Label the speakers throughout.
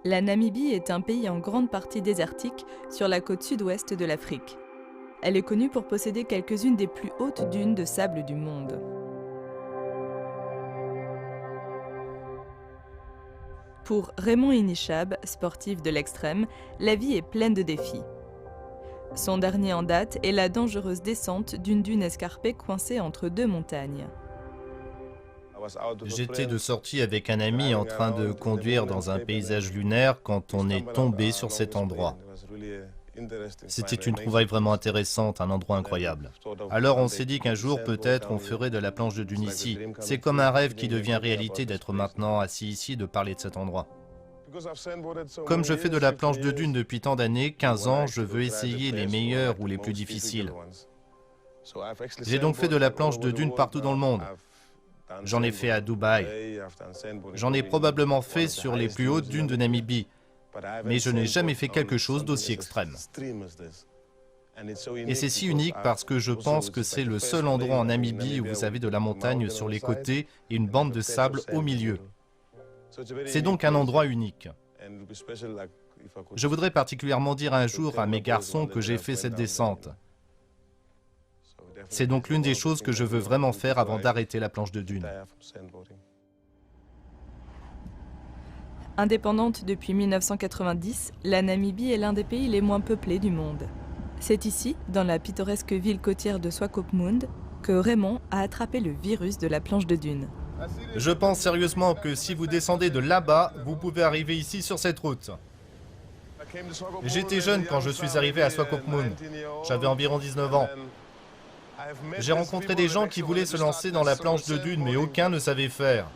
Speaker 1: La Namibie est un pays en grande partie désertique sur la côte sud-ouest de l'Afrique. Elle est connue pour posséder quelques-unes des plus hautes dunes de sable du monde. Pour Raymond Inishab, sportif de l'extrême, la vie est pleine de défis. Son dernier en date est la dangereuse descente d'une dune escarpée coincée entre deux montagnes.
Speaker 2: J'étais de sortie avec un ami en train de conduire dans un paysage lunaire quand on est tombé sur cet endroit. C'était une trouvaille vraiment intéressante, un endroit incroyable. Alors on s'est dit qu'un jour peut-être on ferait de la planche de dune ici. C'est comme un rêve qui devient réalité d'être maintenant assis ici et de parler de cet endroit. Comme je fais de la planche de dune depuis tant d'années, 15 ans, je veux essayer les meilleures ou les plus difficiles. J'ai donc fait de la planche de dune partout dans le monde. J'en ai fait à Dubaï. J'en ai probablement fait sur les plus hautes dunes de Namibie. Mais je n'ai jamais fait quelque chose d'aussi extrême. Et c'est si unique parce que je pense que c'est le seul endroit en Namibie où vous avez de la montagne sur les côtés et une bande de sable au milieu. C'est donc un endroit unique. Je voudrais particulièrement dire un jour à mes garçons que j'ai fait cette descente. C'est donc l'une des choses que je veux vraiment faire avant d'arrêter la planche de dune.
Speaker 1: Indépendante depuis 1990, la Namibie est l'un des pays les moins peuplés du monde. C'est ici, dans la pittoresque ville côtière de Swakopmund, que Raymond a attrapé le virus de la planche de dune.
Speaker 2: Je pense sérieusement que si vous descendez de là-bas, vous pouvez arriver ici sur cette route. J'étais jeune quand je suis arrivé à Swakopmund. J'avais environ 19 ans. J'ai rencontré des gens qui voulaient se lancer dans la planche de dune, mais aucun ne savait faire.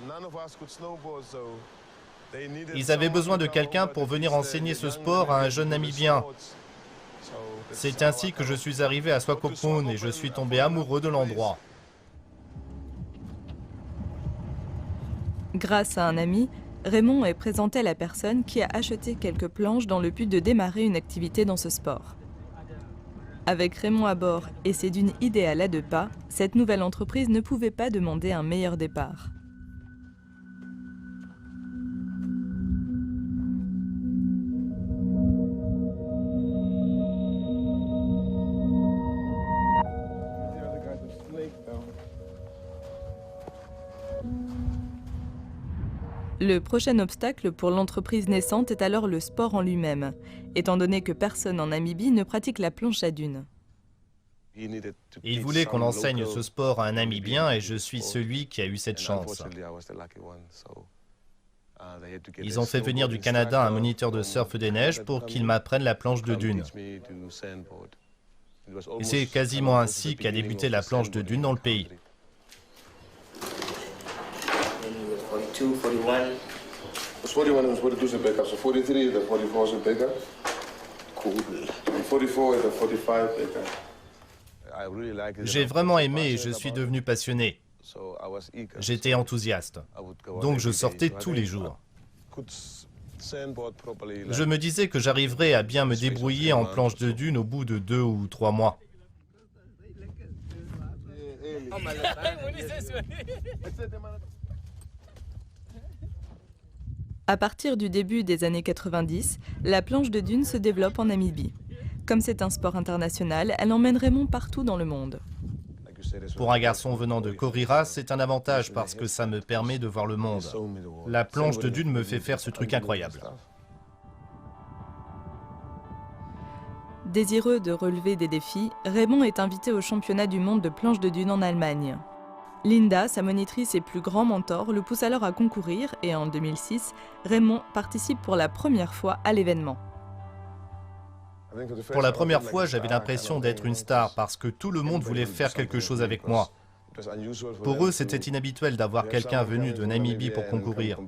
Speaker 2: Ils avaient besoin de quelqu'un pour venir enseigner ce sport à un jeune Namibien. C'est ainsi que je suis arrivé à Swakopmund et je suis tombé amoureux de l'endroit.
Speaker 1: Grâce à un ami, Raymond est présenté à la personne qui a acheté quelques planches dans le but de démarrer une activité dans ce sport. Avec Raymond à bord et ses dunes idéales à 2 pas, cette nouvelle entreprise ne pouvait pas demander un meilleur départ. Le prochain obstacle pour l'entreprise naissante est alors le sport en lui-même, étant donné que personne en Namibie ne pratique la planche à dunes.
Speaker 2: Il voulait qu'on enseigne ce sport à un Namibien et je suis celui qui a eu cette chance. Ils ont fait venir du Canada un moniteur de surf des neiges pour qu'il m'apprenne la planche de dune. Et c'est quasiment ainsi qu'a débuté la planche de dune dans le pays.
Speaker 3: 41 and 42 in backup, so 43 and 44 in backup. Cool. And 44 and 45 backup.
Speaker 2: J'ai vraiment aimé et je suis devenu passionné. J'étais enthousiaste. Donc je sortais tous les jours. Je me disais que j'arriverais à bien me débrouiller en planche de dune au bout de 2 ou 3 mois.
Speaker 1: À partir du début des années 90, la planche de dune se développe en Namibie. Comme c'est un sport international, elle emmène Raymond partout dans le monde.
Speaker 2: Pour un garçon venant de Korira, c'est un avantage parce que ça me permet de voir le monde. La planche de dune me fait faire ce truc incroyable.
Speaker 1: Désireux de relever des défis, Raymond est invité au championnat du monde de planche de dune en Allemagne. Linda, sa monitrice et plus grand mentor, le pousse alors à concourir et en 2006, Raymond participe pour la première fois à l'événement.
Speaker 2: Pour la première fois, j'avais l'impression d'être une star parce que tout le monde voulait faire quelque chose avec moi. Pour eux, c'était inhabituel d'avoir quelqu'un venu de Namibie pour concourir.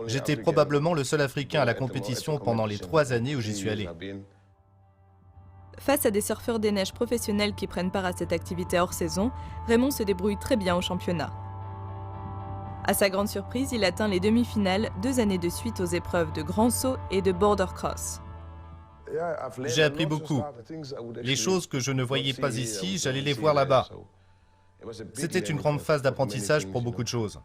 Speaker 2: J'étais probablement le seul Africain à la compétition pendant les 3 années où j'y suis allé.
Speaker 1: Face à des surfeurs des neiges professionnels qui prennent part à cette activité hors saison, Raymond se débrouille très bien au championnat. À sa grande surprise, il atteint les demi-finales 2 années de suite aux épreuves de grand saut et de border cross.
Speaker 2: J'ai appris beaucoup. Les choses que je ne voyais pas ici, j'allais les voir là-bas. C'était une grande phase d'apprentissage pour beaucoup de choses.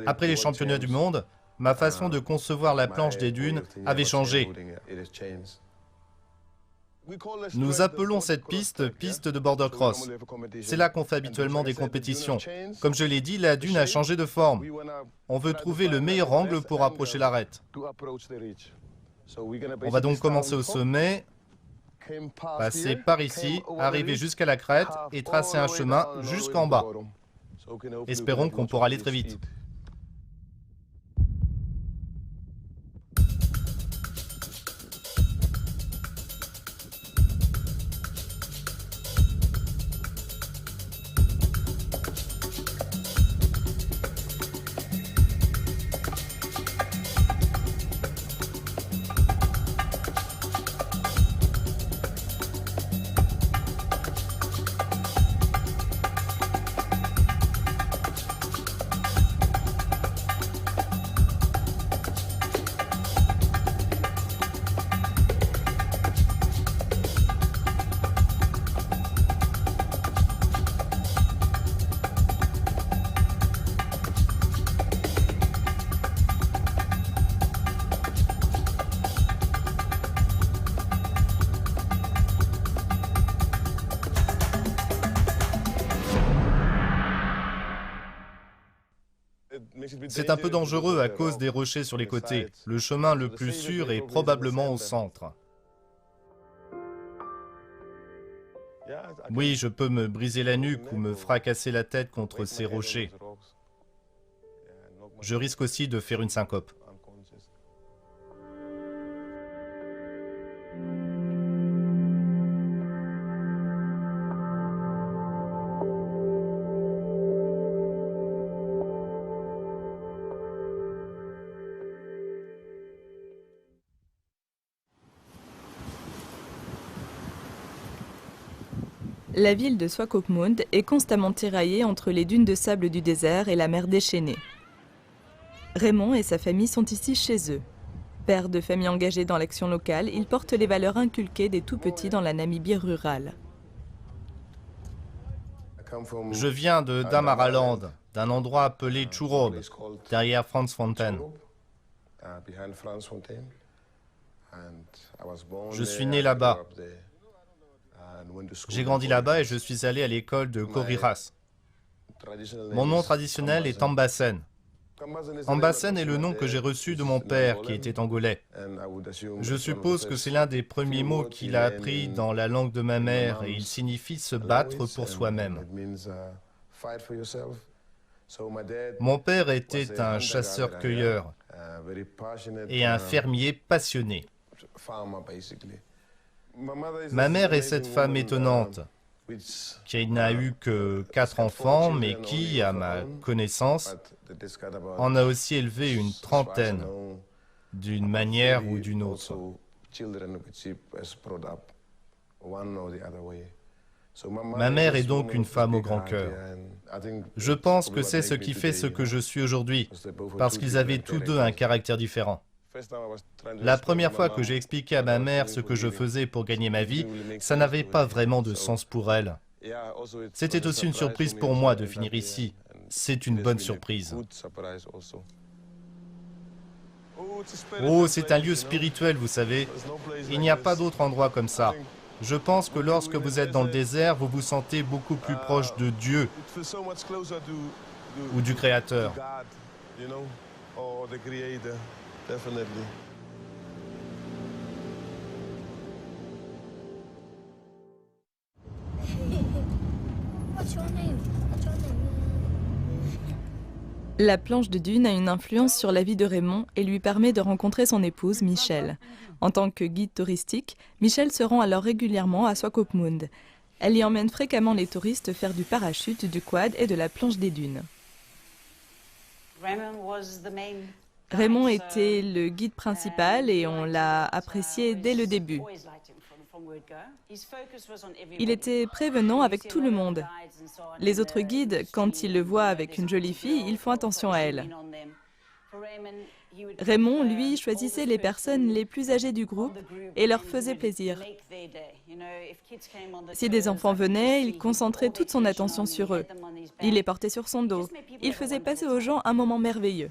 Speaker 2: Après les championnats du monde, ma façon de concevoir la planche des dunes avait changé. Nous appelons cette piste piste de border cross. C'est là qu'on fait habituellement des compétitions. Comme je l'ai dit, la dune a changé de forme. On veut trouver le meilleur angle pour approcher l'arête. On va donc commencer au sommet, passer par ici, arriver jusqu'à la crête et tracer un chemin jusqu'en bas. Espérons qu'on pourra aller très vite. C'est un peu dangereux à cause des rochers sur les côtés. Le chemin le plus sûr est probablement au centre. Oui, je peux me briser la nuque ou me fracasser la tête contre ces rochers. Je risque aussi de faire une syncope.
Speaker 1: La ville de Swakopmund est constamment tiraillée entre les dunes de sable du désert et la mer déchaînée. Raymond et sa famille sont ici chez eux. Père de famille engagée dans l'action locale, il porte les valeurs inculquées des tout-petits dans la Namibie rurale.
Speaker 2: Je viens de Damaraland, d'un endroit appelé Churob, derrière Fransfontein. Je suis né là-bas. J'ai grandi là-bas et je suis allé à l'école de Koriras. Mon nom traditionnel est Ambasen. Ambasen est le nom que j'ai reçu de mon père, qui était angolais. Je suppose que c'est l'un des premiers mots qu'il a appris dans la langue de ma mère et il signifie se battre pour soi-même. Mon père était un chasseur-cueilleur et un fermier passionné. Ma mère est cette femme étonnante, qui n'a eu que 4 enfants, mais qui, à ma connaissance, en a aussi élevé une trentaine, d'une manière ou d'une autre. Ma mère est donc une femme au grand cœur. Je pense que c'est ce qui fait ce que je suis aujourd'hui, parce qu'ils avaient tous deux un caractère différent. La première fois que j'ai expliqué à ma mère ce que je faisais pour gagner ma vie, ça n'avait pas vraiment de sens pour elle. C'était aussi une surprise pour moi de finir ici. C'est une bonne surprise. Oh, c'est un lieu spirituel, vous savez. Il n'y a pas d'autre endroit comme ça. Je pense que lorsque vous êtes dans le désert, vous vous sentez beaucoup plus proche de Dieu ou du Créateur.
Speaker 1: La planche de dune a une influence sur la vie de Raymond et lui permet de rencontrer son épouse, Michelle. En tant que guide touristique, Michelle se rend alors régulièrement à Swakopmund. Elle y emmène fréquemment les touristes faire du parachute, du quad et de la planche des dunes. Raymond était le guide principal et on l'a apprécié dès le début. Il était prévenant avec tout le monde. Les autres guides, quand ils le voient avec une jolie fille, ils font attention à elle. Raymond, lui, choisissait les personnes les plus âgées du groupe et leur faisait plaisir. Si des enfants venaient, il concentrait toute son attention sur eux. Il les portait sur son dos. Il faisait passer aux gens un moment merveilleux.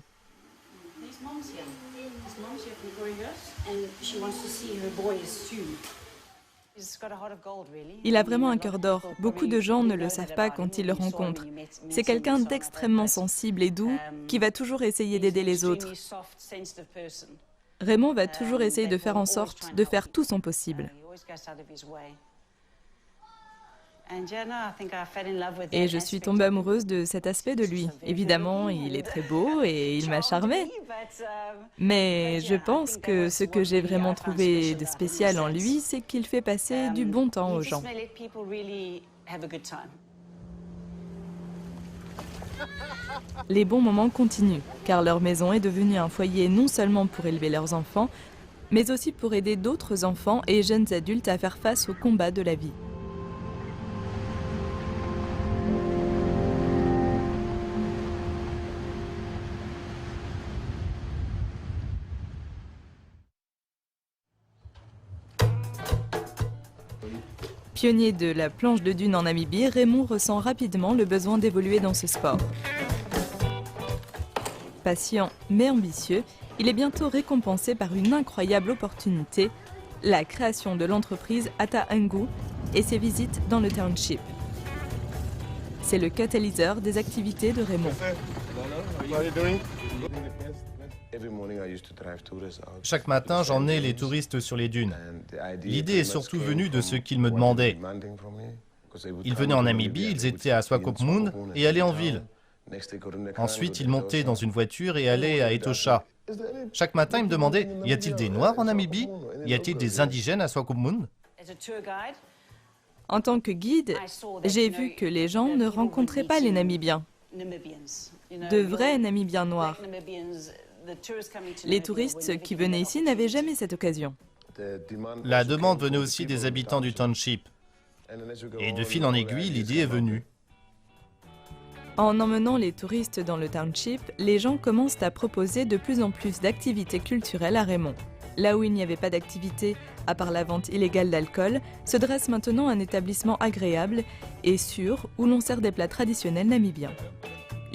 Speaker 1: Il a vraiment un cœur d'or. Beaucoup de gens ne le savent pas quand ils le rencontrent. C'est quelqu'un d'extrêmement sensible et doux qui va toujours essayer d'aider les autres. Raymond va toujours essayer de faire en sorte de faire tout son possible. Et je suis tombée amoureuse de cet aspect de lui. Évidemment, il est très beau et il m'a charmée. Mais je pense que ce que j'ai vraiment trouvé de spécial en lui, c'est qu'il fait passer du bon temps aux gens. Les bons moments continuent, car leur maison est devenue un foyer non seulement pour élever leurs enfants, mais aussi pour aider d'autres enfants et jeunes adultes à faire face aux combats de la vie. Pionnier de la planche de dune en Namibie, Raymond ressent rapidement le besoin d'évoluer dans ce sport. Patient mais ambitieux, il est bientôt récompensé par une incroyable opportunité, la création de l'entreprise Ata-Ngu et ses visites dans le township. C'est le catalyseur des activités de Raymond.
Speaker 2: Chaque matin, j'emmenais les touristes sur les dunes. L'idée est surtout venue de ce qu'ils me demandaient. Ils venaient en Namibie, ils étaient à Swakopmund et allaient en ville. Ensuite, ils montaient dans une voiture et allaient à Etosha. Chaque matin, ils me demandaient, y a-t-il des Noirs en Namibie? Y a-t-il des indigènes à Swakopmund?
Speaker 1: En tant que guide, j'ai vu que les gens ne rencontraient pas les Namibiens, de vrais Namibiens noirs. Les touristes qui venaient ici n'avaient jamais cette occasion.
Speaker 2: La demande venait aussi des habitants du township. Et de fil en aiguille, l'idée est venue.
Speaker 1: En emmenant les touristes dans le township, les gens commencent à proposer de plus en plus d'activités culturelles à Raymond. Là où il n'y avait pas d'activité, à part la vente illégale d'alcool, se dresse maintenant un établissement agréable et sûr où l'on sert des plats traditionnels namibiens.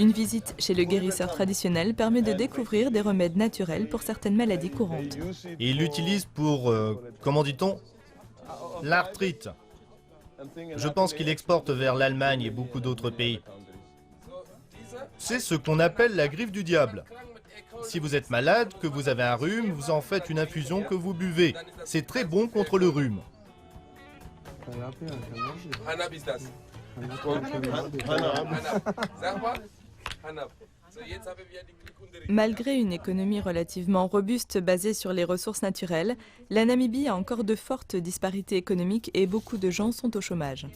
Speaker 1: Une visite chez le guérisseur traditionnel permet de découvrir des remèdes naturels pour certaines maladies courantes.
Speaker 2: Et il l'utilise pour, comment dit-on, l'arthrite. Je pense qu'il exporte vers l'Allemagne et beaucoup d'autres pays. C'est ce qu'on appelle la griffe du diable. Si vous êtes malade, que vous avez un rhume, vous en faites une infusion que vous buvez. C'est très bon contre le rhume.
Speaker 1: Malgré une économie relativement robuste basée sur les ressources naturelles, la Namibie a encore de fortes disparités économiques et beaucoup de gens sont au chômage.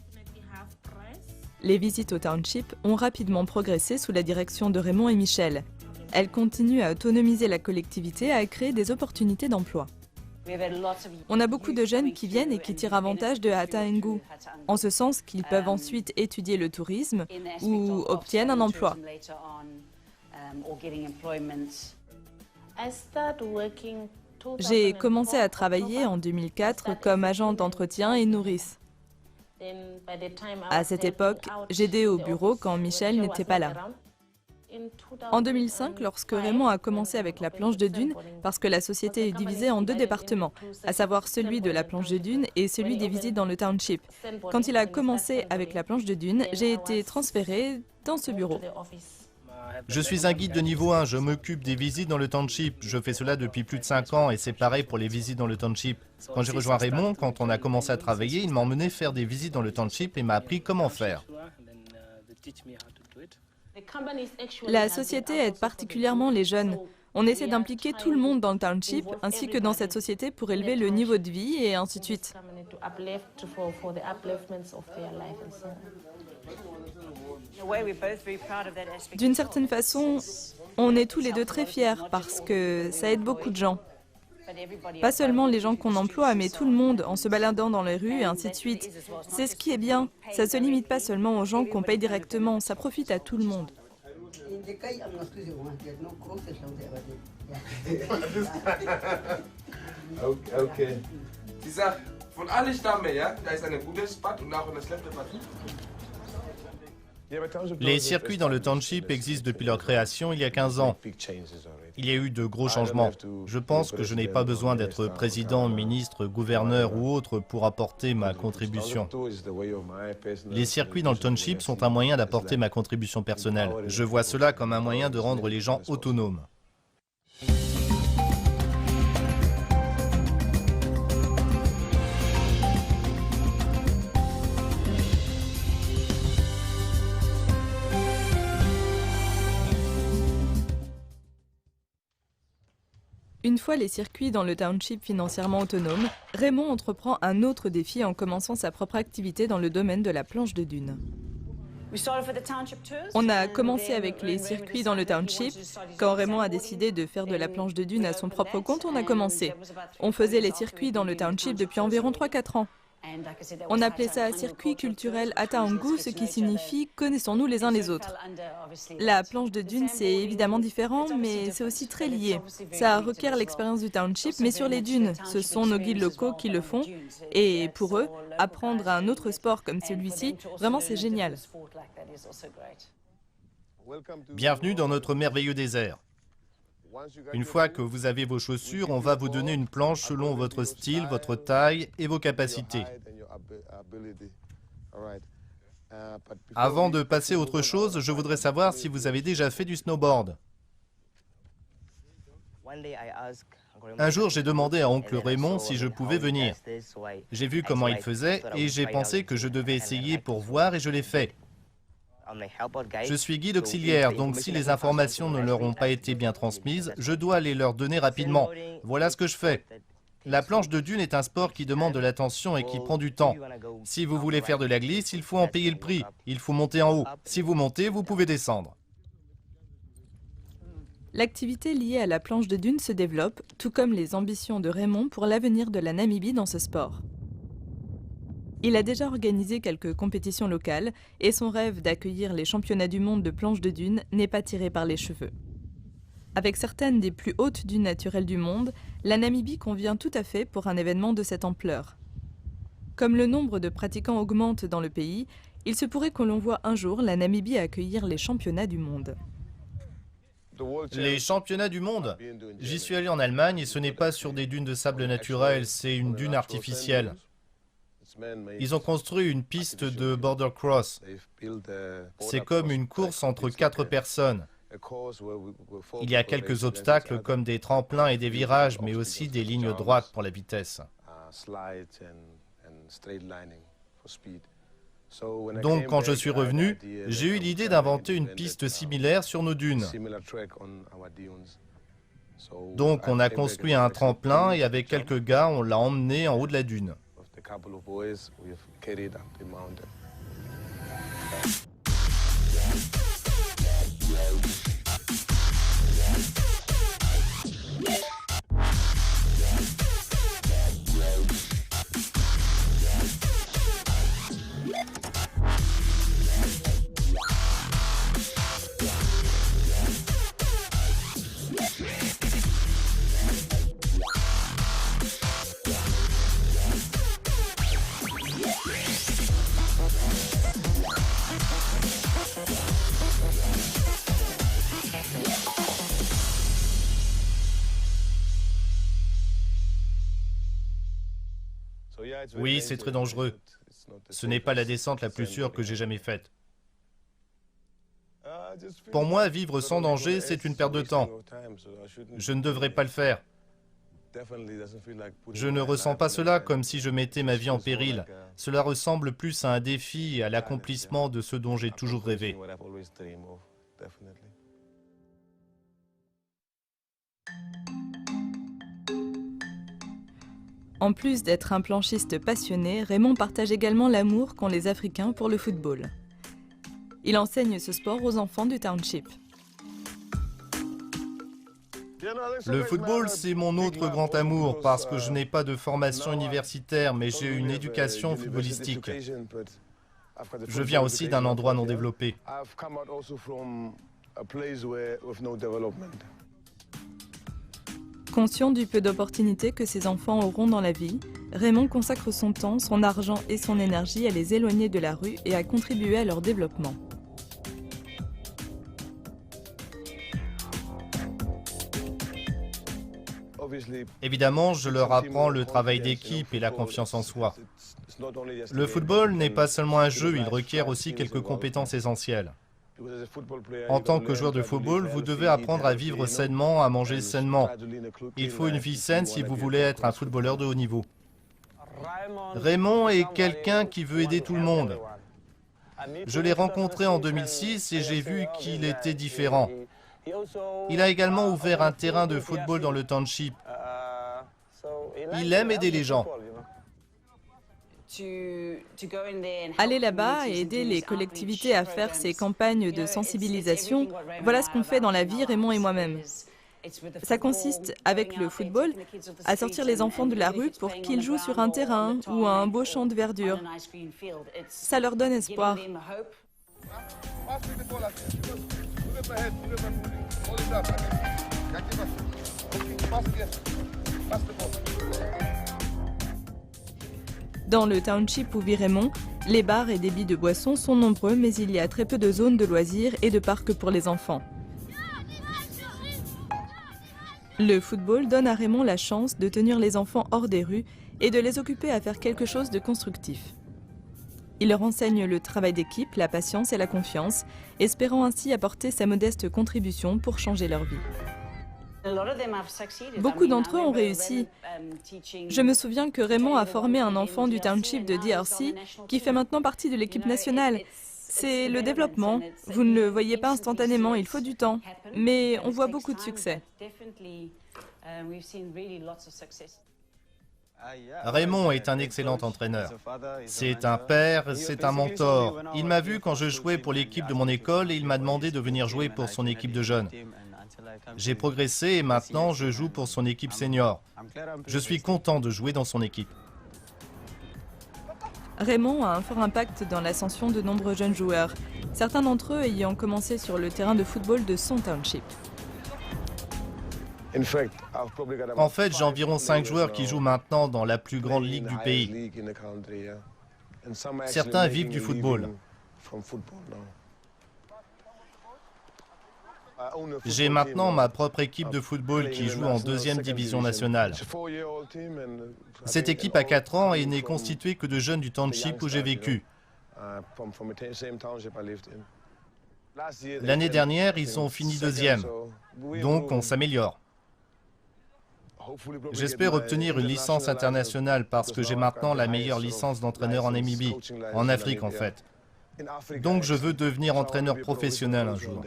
Speaker 1: Les visites au township ont rapidement progressé sous la direction de Raymond et Michel. Elles continuent à autonomiser la collectivité et à créer des opportunités d'emploi. On a beaucoup de jeunes qui viennent et qui tirent avantage de Ata-Ngu, en ce sens qu'ils peuvent ensuite étudier le tourisme ou obtiennent un emploi. J'ai commencé à travailler en 2004 comme agent d'entretien et nourrice. À cette époque, j'aidais au bureau quand Michel n'était pas là. En 2005, lorsque Raymond a commencé avec la planche de dune, parce que la société est divisée en deux départements, à savoir celui de la planche de dune et celui des visites dans le township. Quand il a commencé avec la planche de dune, j'ai été transférée dans ce bureau.
Speaker 2: Je suis un guide de niveau 1, je m'occupe des visites dans le township. Je fais cela depuis plus de 5 ans et c'est pareil pour les visites dans le township. Quand j'ai rejoint Raymond, quand on a commencé à travailler, il m'a emmené faire des visites dans le township et m'a appris comment faire.
Speaker 1: La société aide particulièrement les jeunes. On essaie d'impliquer tout le monde dans le township ainsi que dans cette société pour élever le niveau de vie et ainsi de suite. D'une certaine façon, on est tous les deux très fiers parce que ça aide beaucoup de gens. Pas seulement les gens qu'on emploie, mais tout le monde en se baladant dans les rues et ainsi de suite. C'est ce qui est bien. Ça ne se limite pas seulement aux gens qu'on paye directement, ça profite à tout le monde.
Speaker 2: Les circuits dans le township existent depuis leur création il y a 15 ans. Il y a eu de gros changements. Je pense que je n'ai pas besoin d'être président, ministre, gouverneur ou autre pour apporter ma contribution. Les circuits dans le township sont un moyen d'apporter ma contribution personnelle. Je vois cela comme un moyen de rendre les gens autonomes.
Speaker 1: Une fois les circuits dans le township financièrement autonome, Raymond entreprend un autre défi en commençant sa propre activité dans le domaine de la planche de dunes. On a commencé avec les circuits dans le township. Quand Raymond a décidé de faire de la planche de dunes à son propre compte, on a commencé. On faisait les circuits dans le township depuis environ 3-4 ans. On appelait ça circuit culturel Ataangu, ce qui signifie « connaissons-nous les uns les autres ». La planche de dunes, c'est évidemment différent, mais c'est aussi très lié. Ça requiert l'expérience du township, mais sur les dunes, ce sont nos guides locaux qui le font. Et pour eux, apprendre un autre sport comme celui-ci, vraiment c'est génial.
Speaker 2: Bienvenue dans notre merveilleux désert. Une fois que vous avez vos chaussures, on va vous donner une planche selon votre style, votre taille et vos capacités. Avant de passer à autre chose, je voudrais savoir si vous avez déjà fait du snowboard. Un jour, j'ai demandé à oncle Raymond si je pouvais venir. J'ai vu comment il faisait et j'ai pensé que je devais essayer pour voir et je l'ai fait. Je suis guide auxiliaire, donc si les informations ne leur ont pas été bien transmises, je dois les leur donner rapidement. Voilà ce que je fais. La planche de dune est un sport qui demande de l'attention et qui prend du temps. Si vous voulez faire de la glisse, il faut en payer le prix. Il faut monter en haut. Si vous montez, vous pouvez descendre.
Speaker 1: L'activité liée à la planche de dune se développe, tout comme les ambitions de Raymond pour l'avenir de la Namibie dans ce sport. Il a déjà organisé quelques compétitions locales et son rêve d'accueillir les championnats du monde de planche de dunes n'est pas tiré par les cheveux. Avec certaines des plus hautes dunes naturelles du monde, la Namibie convient tout à fait pour un événement de cette ampleur. Comme le nombre de pratiquants augmente dans le pays, il se pourrait que l'on voit un jour la Namibie accueillir les championnats du monde.
Speaker 2: Les championnats du monde? J'y suis allé en Allemagne et ce n'est pas sur des dunes de sable naturel, c'est une dune artificielle. Ils ont construit une piste de border cross. C'est comme une course entre 4 personnes. Il y a quelques obstacles comme des tremplins et des virages, mais aussi des lignes droites pour la vitesse. Donc quand je suis revenu, j'ai eu l'idée d'inventer une piste similaire sur nos dunes. Donc on a construit un tremplin et avec quelques gars, on l'a emmené en haut de la dune. Oui, c'est très dangereux. Ce n'est pas la descente la plus sûre que j'ai jamais faite. Pour moi, vivre sans danger, c'est une perte de temps. Je ne devrais pas le faire. Je ne ressens pas cela comme si je mettais ma vie en péril. Cela ressemble plus à un défi et à l'accomplissement de ce dont j'ai toujours rêvé.
Speaker 1: En plus d'être un planchiste passionné, Raymond partage également l'amour qu'ont les Africains pour le football. Il enseigne ce sport aux enfants du township.
Speaker 2: Le football, c'est mon autre grand amour parce que je n'ai pas de formation universitaire, mais j'ai une éducation footballistique. Je viens aussi d'un endroit non développé.
Speaker 1: Conscient du peu d'opportunités que ses enfants auront dans la vie, Raymond consacre son temps, son argent et son énergie à les éloigner de la rue et à contribuer à leur développement.
Speaker 2: Évidemment, je leur apprends le travail d'équipe et la confiance en soi. Le football n'est pas seulement un jeu, il requiert aussi quelques compétences essentielles. En tant que joueur de football, vous devez apprendre à vivre sainement, à manger sainement. Il faut une vie saine si vous voulez être un footballeur de haut niveau. Raymond est quelqu'un qui veut aider tout le monde. Je l'ai rencontré en 2006 et j'ai vu qu'il était différent. Il a également ouvert un terrain de football dans le township. Il aime aider les gens.
Speaker 1: Aller là-bas et aider les collectivités à faire ces campagnes de sensibilisation, voilà ce qu'on fait dans la vie, Raymond et moi-même. Ça consiste, avec le football, à sortir les enfants de la rue pour qu'ils jouent sur un terrain ou un beau champ de verdure. Ça leur donne espoir. Dans le township où vit Raymond, les bars et débits de boissons sont nombreux, mais il y a très peu de zones de loisirs et de parcs pour les enfants. Le football donne à Raymond la chance de tenir les enfants hors des rues et de les occuper à faire quelque chose de constructif. Il leur enseigne le travail d'équipe, la patience et la confiance, espérant ainsi apporter sa modeste contribution pour changer leur vie. Beaucoup d'entre eux ont réussi. Je me souviens que Raymond a formé un enfant du township de DRC qui fait maintenant partie de l'équipe nationale. C'est le développement. Vous ne le voyez pas instantanément, il faut du temps. Mais on voit beaucoup de succès.
Speaker 2: Raymond est un excellent entraîneur. C'est un père, c'est un mentor. Il m'a vu quand je jouais pour l'équipe de mon école et il m'a demandé de venir jouer pour son équipe de jeunes. J'ai progressé et maintenant je joue pour son équipe senior. Je suis content de jouer dans son équipe.
Speaker 1: Raymond a un fort impact dans l'ascension de nombreux jeunes joueurs, certains d'entre eux ayant commencé sur le terrain de football de son township.
Speaker 2: En fait, j'ai environ 5 joueurs qui jouent maintenant dans la plus grande ligue du pays. Certains vivent du football. J'ai maintenant ma propre équipe de football qui joue en 2e division nationale. Cette équipe a 4 ans et n'est constituée que de jeunes du township où j'ai vécu. L'année dernière, ils ont fini 2e, donc on s'améliore. J'espère obtenir une licence internationale parce que j'ai maintenant la meilleure licence d'entraîneur en Namibie, en Afrique en fait. Donc je veux devenir entraîneur professionnel un jour.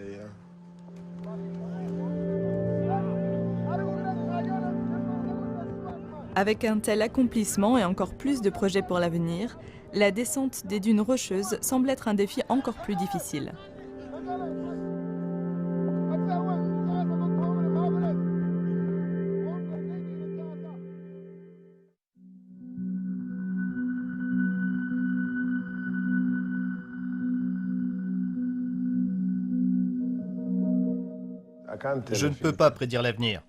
Speaker 1: Avec un tel accomplissement et encore plus de projets pour l'avenir, la descente des dunes rocheuses semble être un défi encore plus difficile.
Speaker 2: Je ne peux pas prédire l'avenir.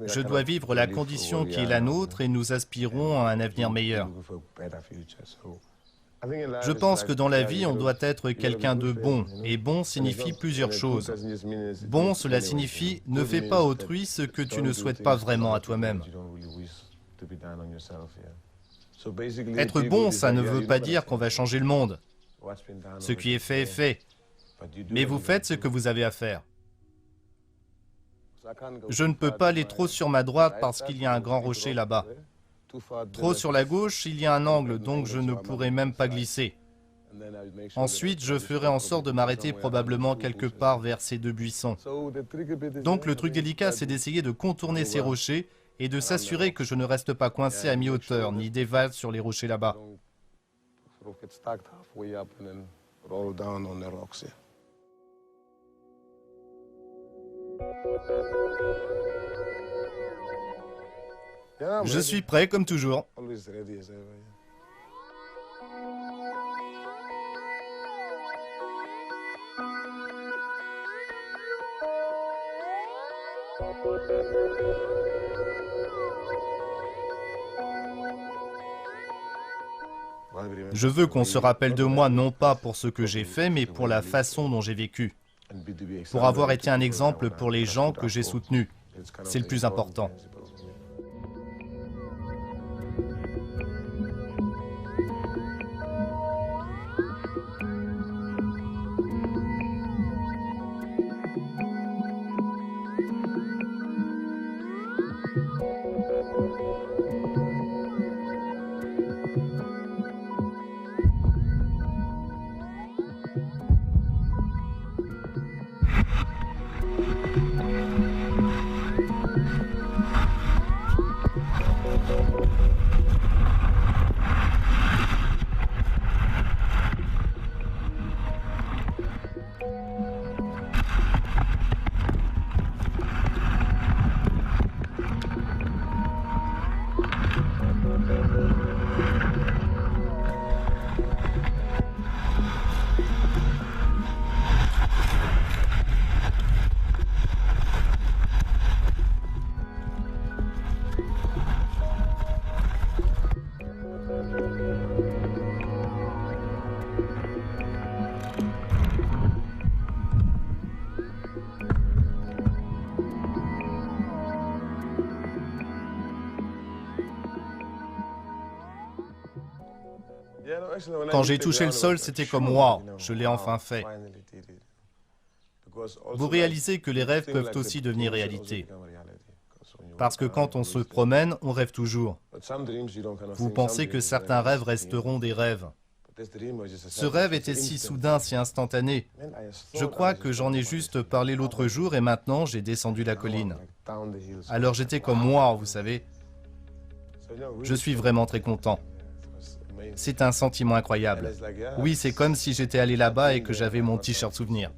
Speaker 2: Je dois vivre la condition qui est la nôtre et nous aspirons à un avenir meilleur. Je pense que dans la vie, on doit être quelqu'un de bon, et bon signifie plusieurs choses. Bon, cela signifie ne fais pas à autrui ce que tu ne souhaites pas vraiment à toi-même. Être bon, ça ne veut pas dire qu'on va changer le monde. Ce qui est fait est fait. Mais vous faites ce que vous avez à faire. Je ne peux pas aller trop sur ma droite parce qu'il y a un grand rocher là-bas. Trop sur la gauche, il y a un angle, donc je ne pourrai même pas glisser. Ensuite, je ferai en sorte de m'arrêter probablement quelque part vers ces 2 buissons. Donc le truc délicat, c'est d'essayer de contourner ces rochers et de s'assurer que je ne reste pas coincé à mi-hauteur, ni dévale sur les rochers là-bas. Je suis prêt comme toujours. Je veux qu'on se rappelle de moi non pas pour ce que j'ai fait, mais pour la façon dont j'ai vécu. Pour avoir été un exemple pour les gens que j'ai soutenus. C'est le plus important. Quand j'ai touché le sol, c'était comme « Waouh, je l'ai enfin fait ». Vous réalisez que les rêves peuvent aussi devenir réalité. Parce que quand on se promène, on rêve toujours. Vous pensez que certains rêves resteront des rêves. Ce rêve était si soudain, si instantané. Je crois que j'en ai juste parlé l'autre jour et maintenant j'ai descendu la colline. Alors j'étais comme « Waouh, vous savez ». Je suis vraiment très content. C'est un sentiment incroyable. Oui, c'est comme si j'étais allé là-bas et que j'avais mon t-shirt souvenir.